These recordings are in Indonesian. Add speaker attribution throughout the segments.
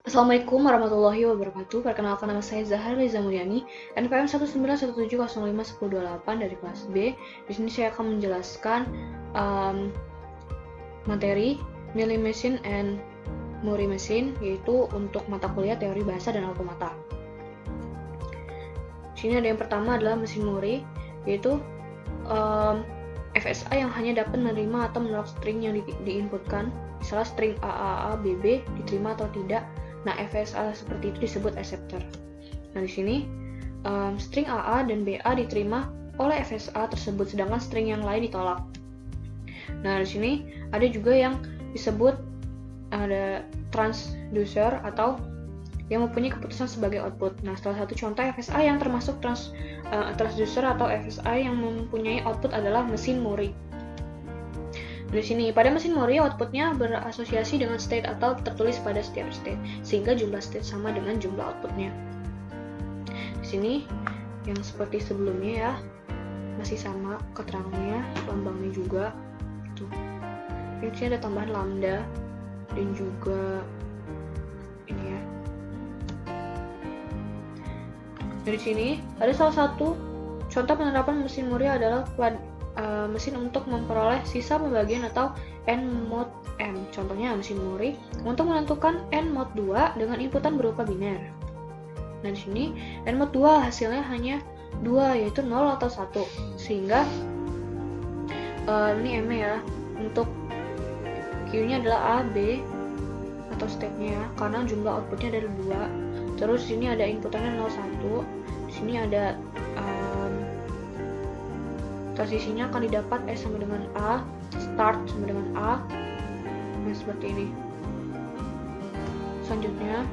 Speaker 1: Assalamualaikum warahmatullahi wabarakatuh. Perkenalkan, nama saya Zahra Liza Mulyani, NPM 191705128 dari kelas B. Di sini saya akan menjelaskan materi Milling Machine and Muri Machine, yaitu untuk mata kuliah teori bahasa dan automata. Di sini ada yang pertama adalah mesin Muri, yaitu FSA yang hanya dapat menerima atau menolak string yang diinputkan, misalnya string AAA, BB diterima atau tidak. Nah, FSA seperti itu disebut acceptor. Nah, di sini string AA dan BA diterima oleh FSA tersebut, sedangkan string yang lain ditolak. Nah, di sini ada juga yang disebut ada transducer atau yang mempunyai keputusan sebagai output. Nah, salah satu contoh FSA yang termasuk transducer atau FSA yang mempunyai output adalah mesin Muri. Di sini, pada mesin Muri, outputnya berasosiasi dengan state atau tertulis pada setiap state, sehingga jumlah state sama dengan jumlah outputnya. Di sini, yang seperti sebelumnya ya, masih sama keterangannya, lambangnya juga. Tuh. Di sini ada tambahan lambda dan juga ini ya. Dari sini, ada salah satu contoh penerapan mesin Muri adalah mesin untuk memperoleh sisa pembagian atau N-mod M. Contohnya mesin Muri untuk menentukan N-mod 2 dengan inputan berupa biner. Nah, di sini N-mod 2 hasilnya hanya 2, yaitu 0 atau 1. Sehingga ini M ya. Untuk Q-nya adalah A, B atau state-nya ya, karena jumlah outputnya dari 2. Terus sini ada inputannya 0, 1. Di sini ada transisinya akan didapat S sama dengan A, start sama dengan A. Nah, seperti ini. Selanjutnya,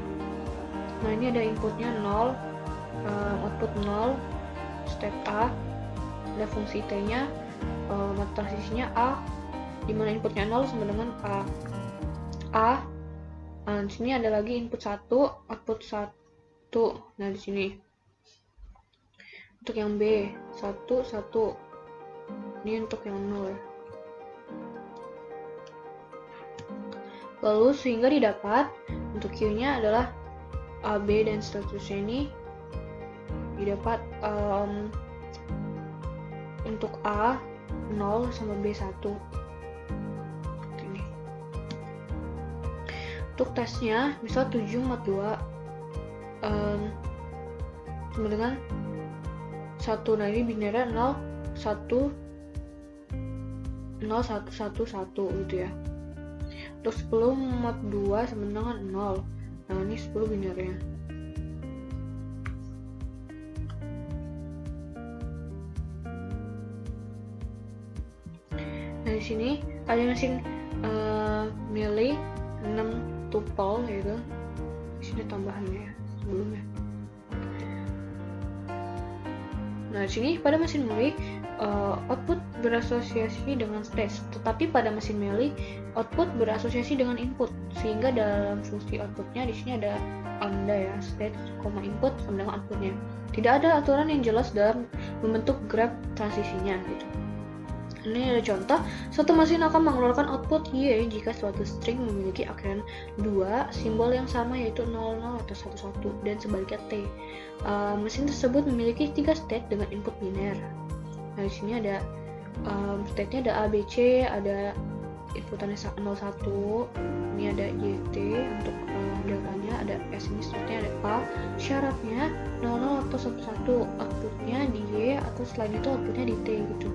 Speaker 1: nah ini ada inputnya 0, output 0, step A. Ada fungsi T-nya, transisinya A, dimana inputnya 0 sama dengan A. Di sini ada lagi input 1, output 1. Nah, di sini. Untuk yang B, 1, 1. Ini untuk yang 0. Lalu sehingga didapat untuk Q-nya adalah A, B dan seterusnya. Ini didapat untuk A 0 sama B 1. Ini. Untuk tesnya misal 7 mod 2 sama dengan 1. Nah, ini binernya 0 1 0 1 1 1 gitu ya. Untuk 10 mod 2 sama dengan 0. Nah, ini 10 binernya. Nah, di sini ada mesin Milling 6 tuple gitu. Di sini tambahannya ya sebelumnya. Nah, di sini pada mesin Muri output berasosiasi dengan state, tetapi pada mesin Milling output berasosiasi dengan input, sehingga dalam fungsi outputnya di sini ada lambda ya, state, input sama dengan outputnya. Tidak ada aturan yang jelas dalam membentuk graph transisinya gitu. Ini ada contoh, suatu mesin akan mengeluarkan output Y jika suatu string memiliki akhiran 2 simbol yang sama, yaitu 00 atau 11, dan sebaliknya T. Mesin tersebut memiliki 3 state dengan input biner. Nah, di sini ada state-nya ada A, B, C, ada inputannya 01, ini ada YT untuk deltanya, ada S, ini state-nya ada A, syaratnya 00 atau 11, outputnya di Y, atau selain itu outputnya di T gitu.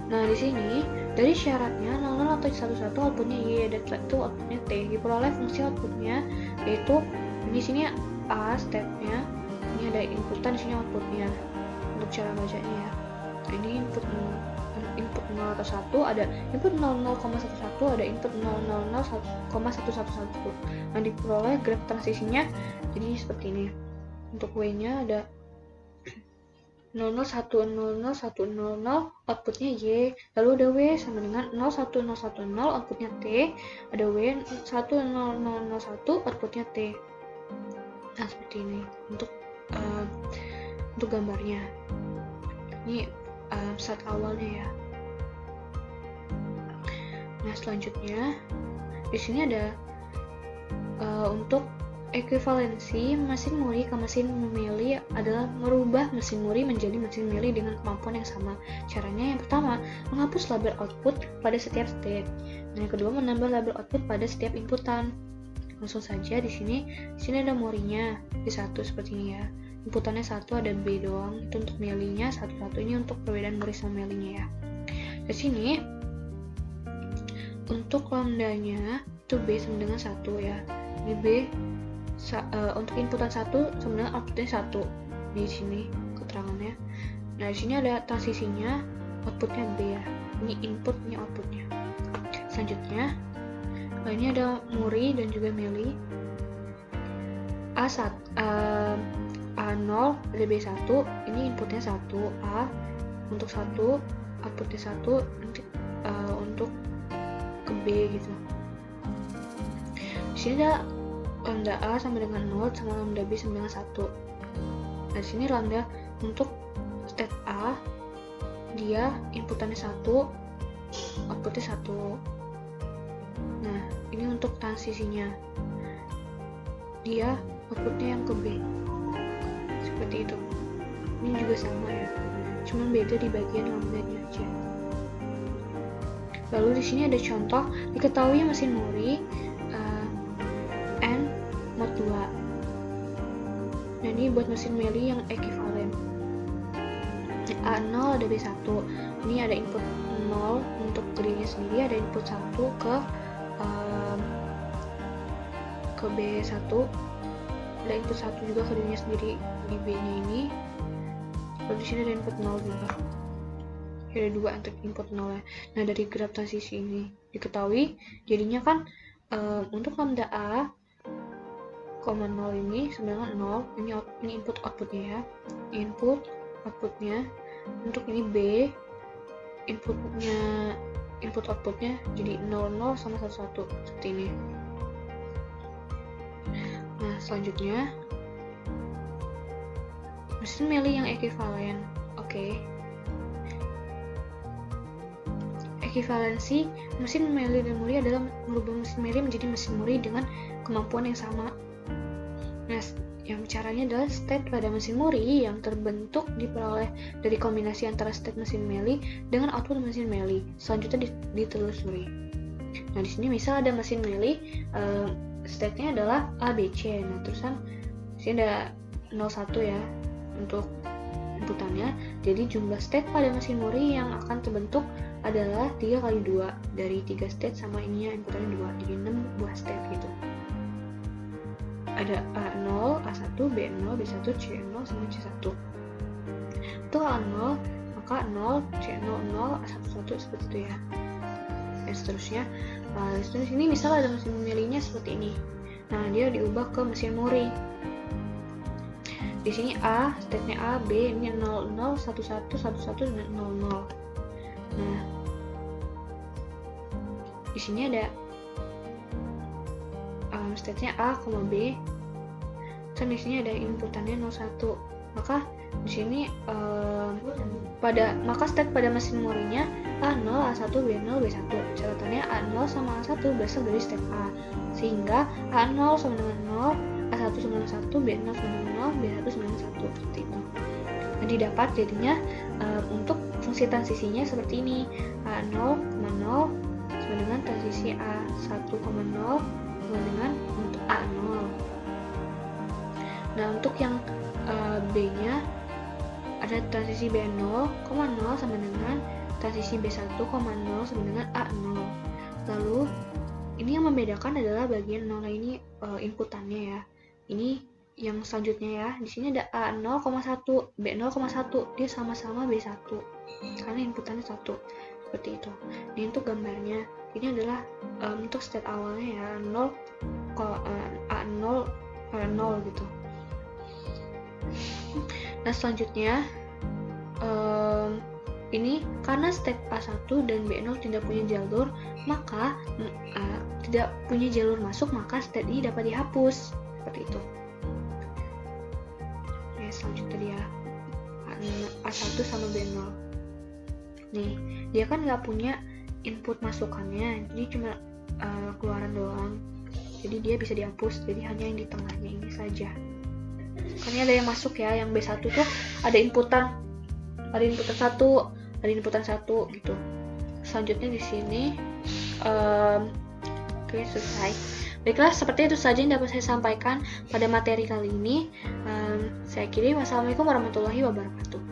Speaker 1: Nah, di sini dari syaratnya 00 atau 11 outputnya Y, dan setelah itu outputnya T. Diperoleh fungsi outputnya, yaitu di sini A step-nya, ini ada inputan, di sini outputnya. Untuk cara bacanya ya. Nah, ini input 0 atau 1, ada input 00,11, ada input 000,111. Nah, diperoleh graph transisinya jadi seperti ini. Untuk W-nya ada 00100100, outputnya Y, lalu ada W sama dengan 01010, outputnya T, ada W 10001, outputnya T. Nah, seperti ini untuk gambarnya. Ini saat awalnya ya. Nah, selanjutnya di sini ada untuk ekuivalensi mesin Muri ke mesin Meli adalah merubah mesin Muri menjadi mesin Meli dengan kemampuan yang sama. Caranya yang pertama, menghapus label output pada setiap state. Dan yang kedua, menambah label output pada setiap inputan. Langsung saja di sini ada Murinya B1 seperti ini ya. Inputannya 1, ada B doang, itu untuk Melinya, 1 ini untuk perbedaan Muri sama Melinya ya. Di sini untuk lambdanya itu B sama dengan 1 ya. Ini B untuk inputan 1 sama dengan outputnya 1 di sini keterangannya. Nah di sini ada transisinya, outputnya B ya. Ini input, ini outputnya. Selanjutnya ini ada Muri dan juga Meli. A0 ada B1, ini inputnya 1 A untuk 1, outputnya 1 nanti untuk ke B gitu. Di sini ada lambda A sama dengan 0 sama lambda B sama dengan 1. Nah, di sini lambda untuk state A dia inputannya 1, outputnya 1. Nah, ini untuk transisinya. Dia outputnya yang ke B. Seperti itu. Ini juga sama ya. Cuman beda di bagian lambdanya aja. Lalu di sini ada contoh diketahui mesin Muri N mod 2. Nah, ini buat mesin Meli yang ekuivalen. A0 ada B1. Ini ada input 0 untuk ke dirinya sendiri, ada input 1 ke B1. Ada input 1 juga ke dirinya sendiri di B-nya ini. Lalu di sini ada input 0 juga. Ada 2 untuk input 0 ya. Nah, dari graf transisi ini diketahui jadinya kan untuk lambda A, 0 ini sebenarnya 0, ini input outputnya ya, input outputnya. Untuk ini B, input outputnya jadi 00 sama 11 seperti ini. Nah, selanjutnya mesin Meli yang ekuivalen. Oke. Ekuivalensi mesin Meli dan Muri adalah merubah mesin Meli menjadi mesin Muri dengan kemampuan yang sama. Nah, yang caranya adalah state pada mesin Muri yang terbentuk diperoleh dari kombinasi antara state mesin Meli dengan output mesin Meli. Selanjutnya ditelusuri. Nah, di sini misal ada mesin Meli, state-nya adalah ABC. Nah, terusan di sini ada 01 ya untuk inputannya. Jadi jumlah state pada mesin Muri yang akan terbentuk adalah 3 kali 2 dari 3 state sama ininya inputannya 2, jadi 6 buah state gitu. Ada A0, A1, B0, B1, C0 sama C1. Untuk A0 maka 0, C0, 0, A1, 1 seperti itu ya. Dan seterusnya. Nah, di sini misal ada mesin Melinya seperti ini. Nah, dia diubah ke mesin Muri. Di sini A, state-nya A, B, ini 00, 11, 11 dan 00. Nah, di sini ada state-nya A, B, dan di sini ada inputannya 01. Maka di sini maka state pada mesin Murinya A0, A1, B0, B1. Catatannya A0 sama A1 berasal dari state A, sehingga A0 sama dengan 0, A1 sama dengan 1, B0 sama dengan 0, B1 sama dengan 1 seperti itu. Nah, didapat jadinya untuk fungsi transisinya seperti ini. A0, 0 sama dengan transisi A1, 0 sama dengan untuk A0. Nah, untuk yang B-nya ada transisi B0, 0 sama dengan transisi B1, 0 sama dengan A0. Lalu ini yang membedakan adalah bagian 0 ini inputannya ya. Ini yang selanjutnya ya. Di sini ada A0,1, B0,1. Dia sama-sama B1 karena inputannya 1. Seperti itu. Ini untuk gambarnya. Ini adalah untuk state awalnya ya, A0 0 gitu. Nah, selanjutnya ini karena state A1 dan B0 tidak punya jalur, maka tidak punya jalur masuk, maka state ini dapat dihapus seperti itu. Oke, selanjutnya dia A1 sama B0. Nih, dia kan nggak punya input masukannya, jadi cuma keluaran doang. jadi dia bisa dihapus, jadi hanya yang di tengahnya ini saja. Kan ada yang masuk ya, yang B1 tuh ada inputan 1 gitu. Selanjutnya di sini oke, selesai. Baiklah, seperti itu saja yang dapat saya sampaikan pada materi kali ini. Saya akhiri. Wassalamualaikum warahmatullahi wabarakatuh.